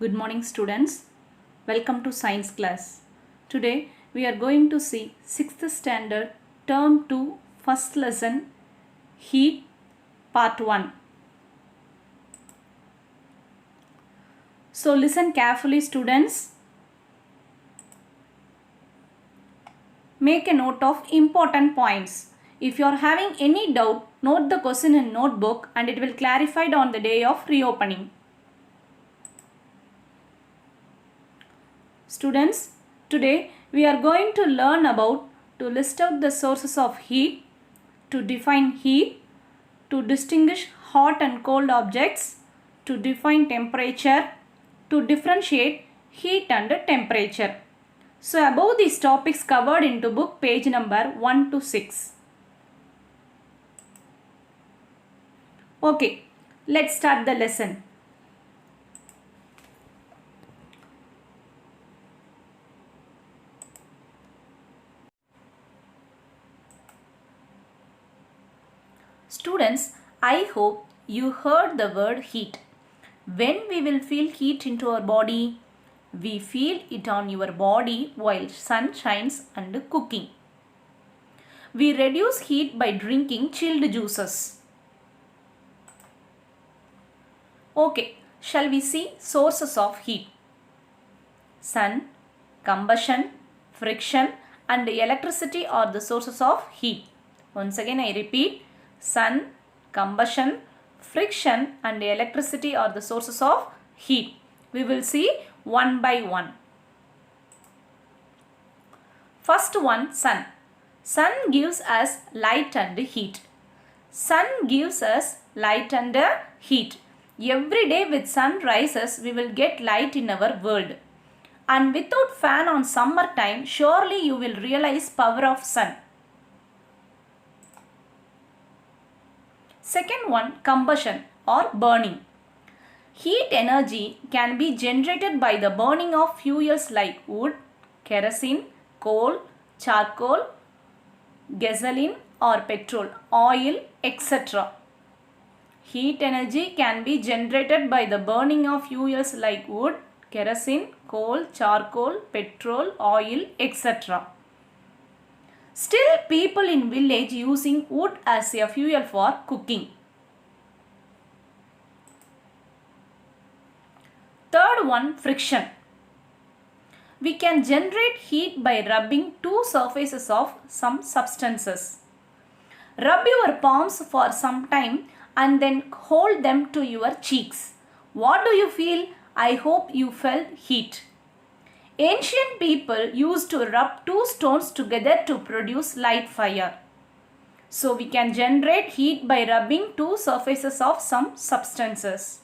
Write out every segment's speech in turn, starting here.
Good morning students. Welcome to science class. Today we are going to see 6th standard term 2 first lesson heat part 1. So listen carefully students. Make a note of important points. If you are having any doubt, note the question in notebook and it will clarified on the day of reopening. Students, today we are going to learn about to list out the sources of heat, to define heat, to distinguish hot and cold objects, to define temperature, to differentiate heat and temperature. So above these topics covered into book page number 1 to 6. Okay, let's start the lesson. Students, I hope you heard the word heat. When we will feel heat into our body? We feel it on your body while sun shines and cooking. We reduce heat by drinking chilled juices. Okay, shall we see sources of heat? Sun, combustion, friction and electricity are the sources of heat. Once again I repeat, sun, combustion, friction and electricity are the sources of heat. We will see one by one. First one, sun. Sun gives us light and heat. Sun gives us light and heat. Every day with sun rises, we will get light in our world. And without fan on summer time, surely you will realize power of sun. Second one, combustion or burning. Heat energy can be generated by the burning of fuels like wood, kerosene, coal, charcoal, gasoline or petrol, oil, etc. Heat energy can be generated by the burning of fuels like wood, kerosene, coal, charcoal, petrol, oil, etc. Still, people in village using wood as a fuel for cooking. Third one, friction. We can generate heat by rubbing two surfaces of some substances. Rub your palms for some time and then hold them to your cheeks. What do you feel? I hope you felt heat. Ancient people used to rub two stones together to produce light fire. So we can generate heat by rubbing two surfaces of some substances.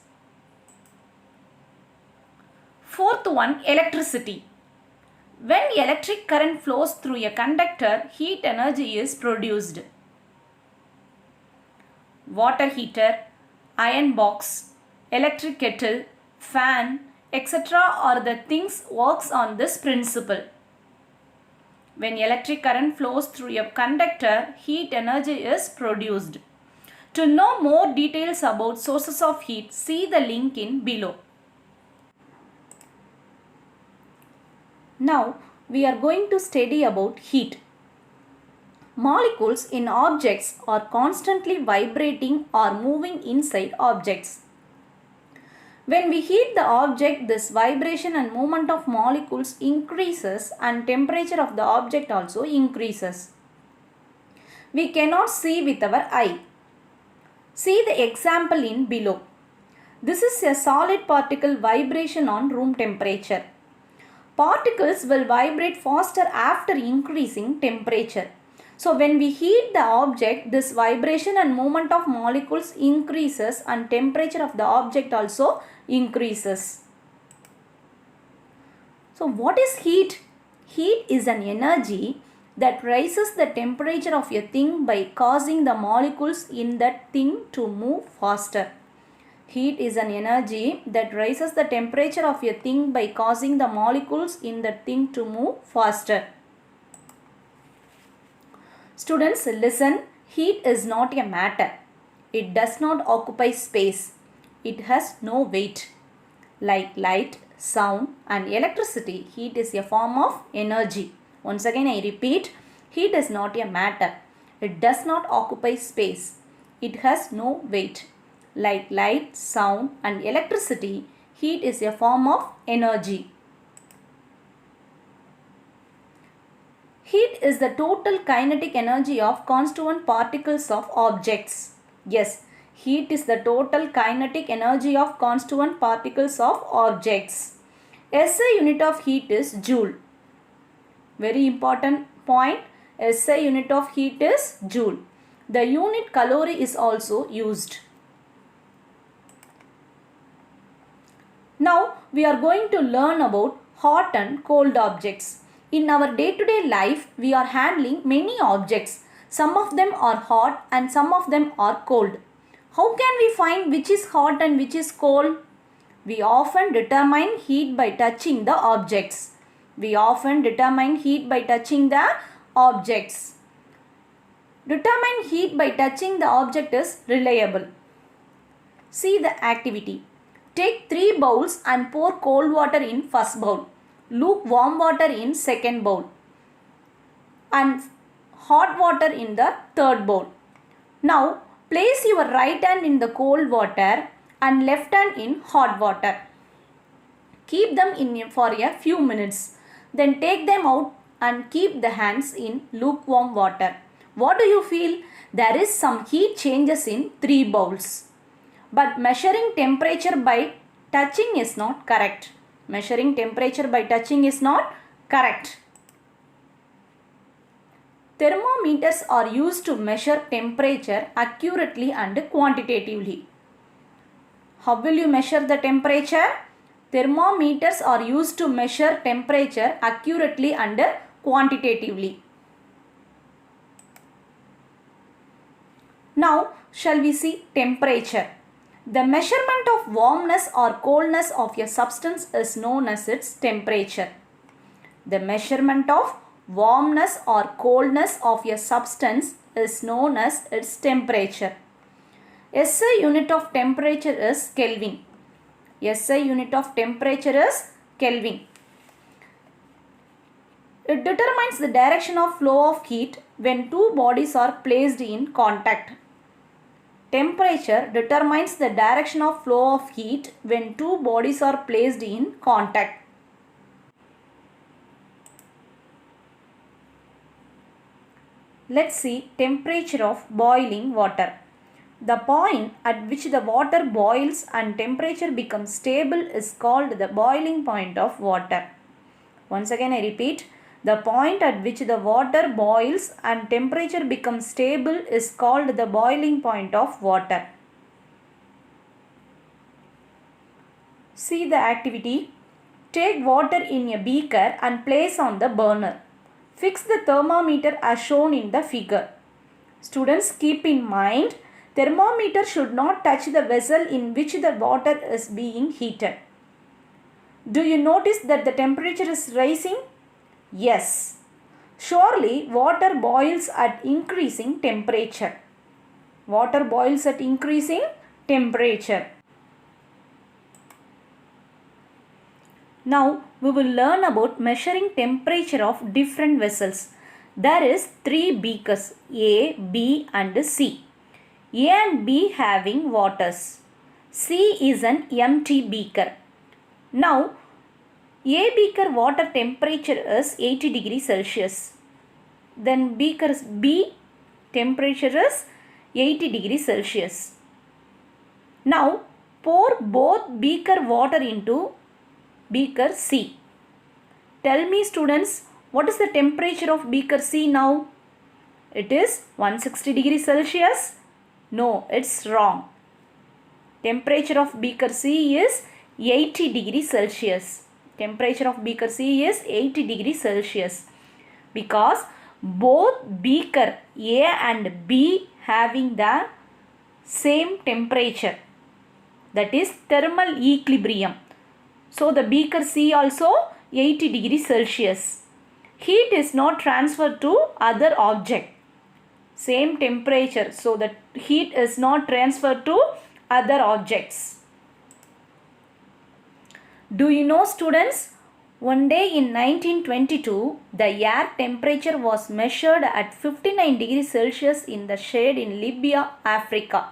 Fourth one, electricity. When electric current flows through a conductor, heat energy is produced. Water heater, iron box, electric kettle, fan, etc. are the things works on this principle. When electric current flows through a conductor, heat energy is produced. To know more details about sources of heat, see the link in below. Now we are going to study about heat. Molecules in objects are constantly vibrating or moving inside objects. When we heat the object, this vibration and movement of molecules increases and temperature of the object also increases. We cannot see with our eye. See the example in below. This is a solid particle vibration on room temperature. Particles will vibrate faster after increasing temperature. So when we heat the object, this vibration and movement of molecules increases and temperature of the object also increases. So what is heat? Heat is an energy that raises the temperature of a thing by causing the molecules in that thing to move faster. Heat is an energy that raises the temperature of a thing by causing the molecules in that thing to move faster. Students, listen. Heat is not a matter. It does not occupy space. It has no weight. Like light, sound and electricity, heat is a form of energy. Once again I repeat, heat is not a matter. It does not occupy space. It has no weight. Like light, sound and electricity, heat is a form of energy. Heat is the total kinetic energy of constituent particles of objects. Yes, heat is the total kinetic energy of constituent particles of objects. SI unit of heat is joule. Very important point. SI unit of heat is joule. The unit calorie is also used. Now we are going to learn about hot and cold objects. In our day-to-day life, we are handling many objects. Some of them are hot and some of them are cold. How can we find which is hot and which is cold? We often determine heat by touching the objects. We often determine heat by touching the objects. Determine heat by touching the object is reliable. See the activity. Take 3 bowls and pour cold water in first bowl. Lukewarm water in second bowl. And hot water in the third bowl. Now place your right hand in the cold water and left hand in hot water. Keep them in for a few minutes. Then take them out and keep the hands in lukewarm water. What do you feel? There is some heat changes in 3 bowls. But measuring temperature by touching is not correct. Measuring temperature by touching is not correct. Thermometers are used to measure temperature accurately and quantitatively. How will you measure the temperature? Thermometers are used to measure temperature accurately and quantitatively. Now shall we see temperature. The measurement of warmness or coldness of a substance is known as its temperature. The measurement of warmness or coldness of a substance is known as its temperature. SI unit of temperature is Kelvin. SI unit of temperature is Kelvin. It determines the direction of flow of heat when two bodies are placed in contact. Temperature determines the direction of flow of heat when two bodies are placed in contact. Let's see temperature of boiling water. The point at which the water boils and temperature becomes stable is called the boiling point of water. Once again I repeat, the point at which the water boils and temperature becomes stable is called the boiling point of water. See the activity. Take water in a beaker and place on the burner. Fix the thermometer as shown in the figure. Students, keep in mind, thermometer should not touch the vessel in which the water is being heated. Do you notice that the temperature is rising? Yes. Surely water boils at increasing temperature. Water boils at increasing temperature. Now we will learn about measuring temperature of different vessels. There is 3 beakers A, B and C. A and B having waters. C is an empty beaker. Now A beaker water temperature is 80 degrees Celsius. Then beaker B temperature is 80 degrees Celsius. Now pour both beaker water into beaker C. Tell me students, what is the temperature of beaker C now? It is 160 degrees Celsius? No, it's wrong. Temperature of beaker C is 80 degrees Celsius. Temperature of beaker C is 80 degrees Celsius. Because both beaker A and B having the same temperature. That is thermal equilibrium. So the beaker C also 80 degrees Celsius. Heat is not transferred to other object. Same temperature. So the heat is not transferred to other objects. Do you know, students? One day in 1922, the air temperature was measured at 59 degrees Celsius in the shade in Libya, Africa.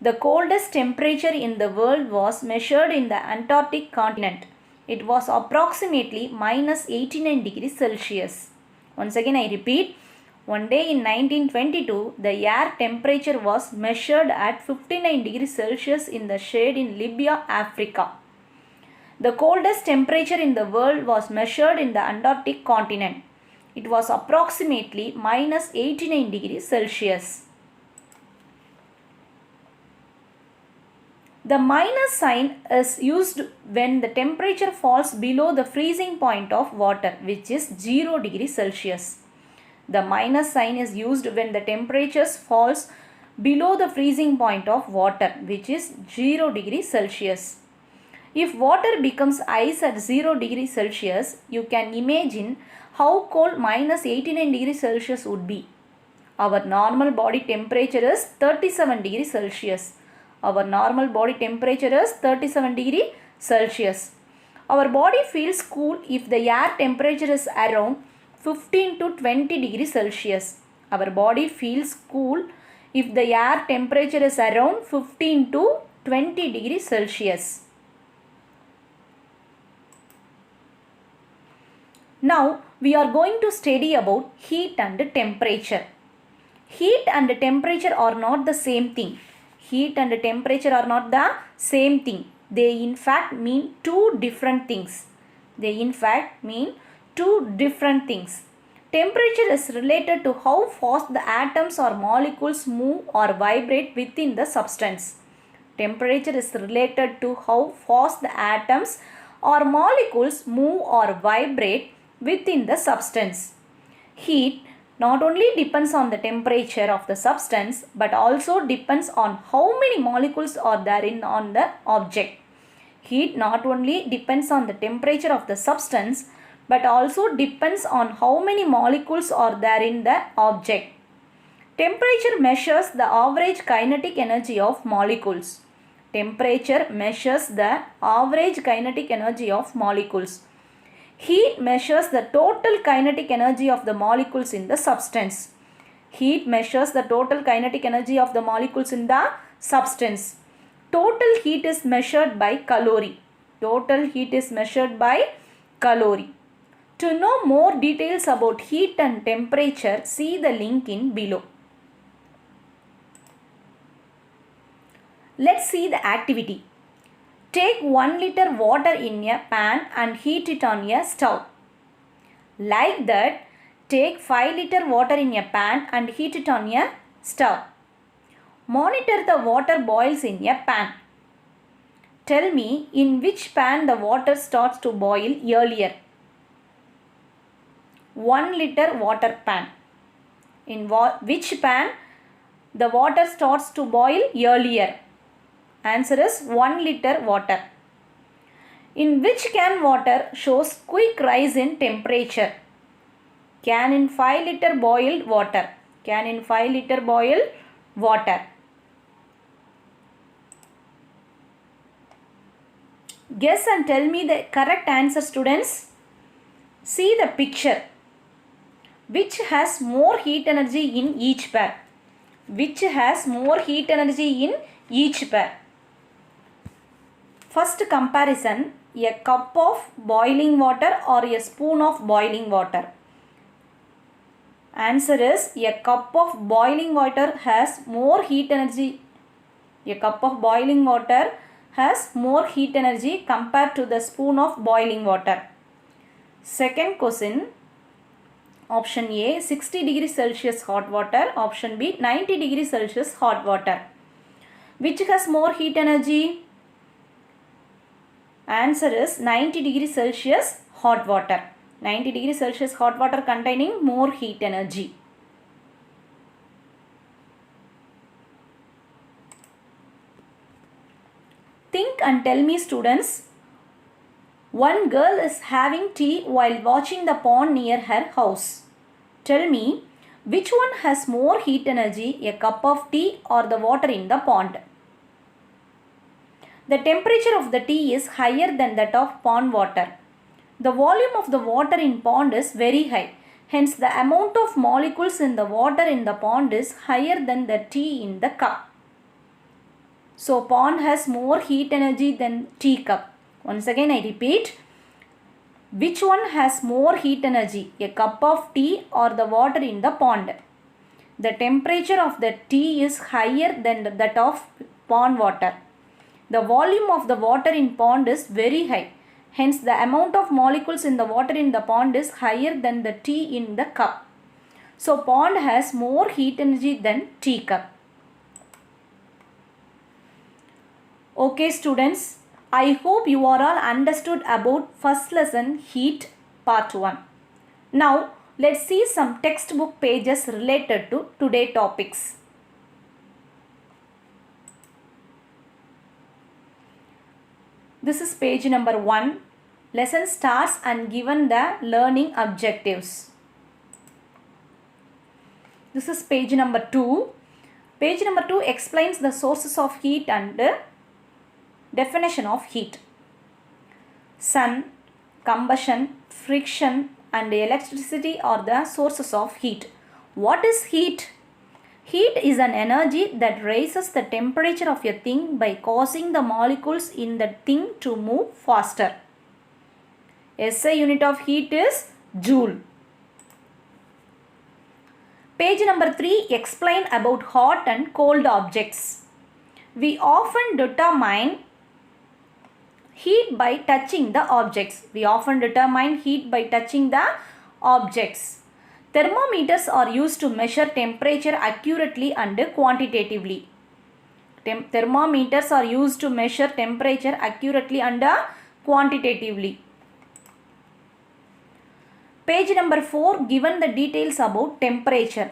The coldest temperature in the world was measured in the Antarctic continent. It was approximately minus 89 degrees Celsius. Once again I repeat, one day in 1922, the air temperature was measured at 59 degrees Celsius in the shade in Libya, Africa. The coldest temperature in the world was measured in the Antarctic continent. It was approximately minus 89 degrees Celsius. The minus sign is used when the temperature falls below the freezing point of water, which is 0 degrees Celsius. The minus sign is used when the temperature falls below the freezing point of water, which is 0 degrees Celsius. If water becomes ice at 0 degrees Celsius, you can imagine how cold minus 89 degrees Celsius would be. Our normal body temperature is 37 degrees Celsius. Our normal body temperature is 37 degrees Celsius. Our body feels cool if the air temperature is around 15 to 20 degrees Celsius. Our body feels cool if the air temperature is around 15 to 20 degrees Celsius. Now we are going to study about heat and temperature. Heat and temperature are not the same thing. Heat and temperature are not the same thing. They in fact mean two different things. Temperature is related to how fast the atoms or molecules move or vibrate within the substance. Temperature is related to how fast the atoms or molecules move or vibrate within the substance. Heat not only depends on the temperature of the substance but also depends on how many molecules are there on the object. Heat not only depends on the temperature of the substance but also depends on how many molecules are there in the object. Temperature measures the average kinetic energy of molecules. Temperature measures the average kinetic energy of molecules. Heat measures the total kinetic energy of the molecules in the substance. Heat measures the total kinetic energy of the molecules in the substance. Total heat is measured by calorie. Total heat is measured by calorie. To know more details about heat and temperature, see the link in below. Let's see the activity. Take 1 liter water in a pan and heat it on a stove. Like that, take 5 liter water in a pan and heat it on a stove. Monitor the water boils in a pan. Tell me in which pan the water starts to boil earlier. 1 liter water pan. In which pan the water starts to boil earlier? Answer is 1 liter water. In which can water shows quick rise in temperature? Can in 5 liter boiled water. Can in 5 liter boiled water. Guess and tell me the correct answer, students. See the picture. Which has more heat energy in each pair? Which has more heat energy in each pair? First comparison, a cup of boiling water or a spoon of boiling water. Answer is a cup of boiling water has more heat energy. A cup of boiling water has more heat energy compared to the spoon of boiling water. Second question, option A 60 degrees Celsius hot water, option B 90 degrees Celsius hot water. Which has more heat energy? Answer is 90 degrees Celsius hot water. 90 degrees Celsius hot water containing more heat energy. Think and tell me, students. One girl is having tea while watching the pond near her house. Tell me, which one has more heat energy, a cup of tea or the water in the pond? The temperature of the tea is higher than that of pond water. The volume of the water in pond is very high. Hence, the amount of molecules in the water in the pond is higher than the tea in the cup. So, pond has more heat energy than tea cup. Once again, I repeat. Which one has more heat energy? A cup of tea or the water in the pond? The temperature of the tea is higher than that of pond water. The volume of the water in pond is very high. Hence, the amount of molecules in the water in the pond is higher than the tea in the cup. So, pond has more heat energy than tea cup. Okay, students. I hope you are all understood about first lesson heat part 1. Now, let's see some textbook pages related to today's topics. This is page number 1. Lesson starts and given the learning objectives. This is page number 2. Page number 2 explains the sources of heat and definition of heat. Sun, combustion, friction and electricity are the sources of heat. What is heat? Heat is an energy that raises the temperature of a thing by causing the molecules in the thing to move faster. SI unit of heat is joule. Page number 3 explain about hot and cold objects. We often determine heat by touching the objects. We often determine heat by touching the objects. Thermometers are used to measure temperature accurately and quantitatively. Thermometers are used to measure temperature accurately and quantitatively. Page number 4 given the details about temperature.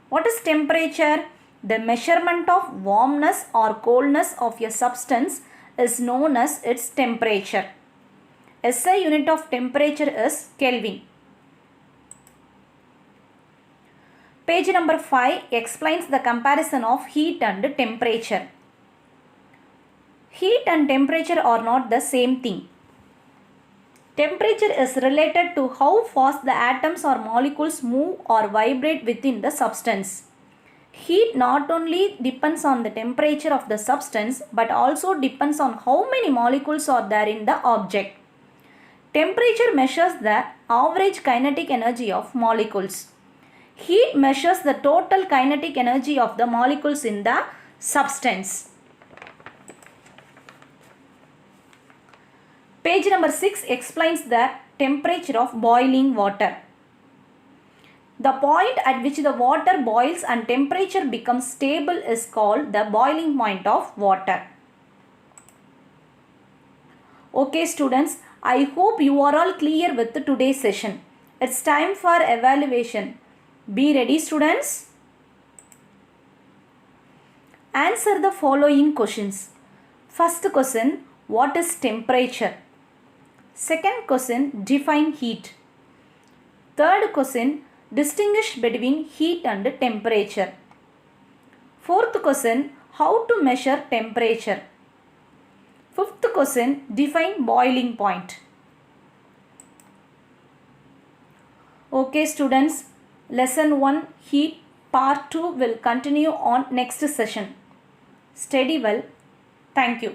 What is temperature? The measurement of warmness or coldness of a substance is known as its temperature. SI unit of temperature is Kelvin. Page number 5 explains the comparison of heat and temperature. Heat and temperature are not the same thing. Temperature is related to how fast the atoms or molecules move or vibrate within the substance. Heat not only depends on the temperature of the substance but also depends on how many molecules are there in the object. Temperature measures the average kinetic energy of molecules. Heat measures the total kinetic energy of the molecules in the substance. Page number 6 explains the temperature of boiling water. The point at which the water boils and temperature becomes stable is called the boiling point of water. Okay students, I hope you are all clear with today's session. It's time for evaluation. Be ready students. Answer the following questions. First question, what is temperature? Second question, define heat. Third question, distinguish between heat and temperature. Fourth question, how to measure temperature. Fifth question, define boiling point. Okay students, lesson 1 heat part 2 will continue on next session. Study well. Thank you.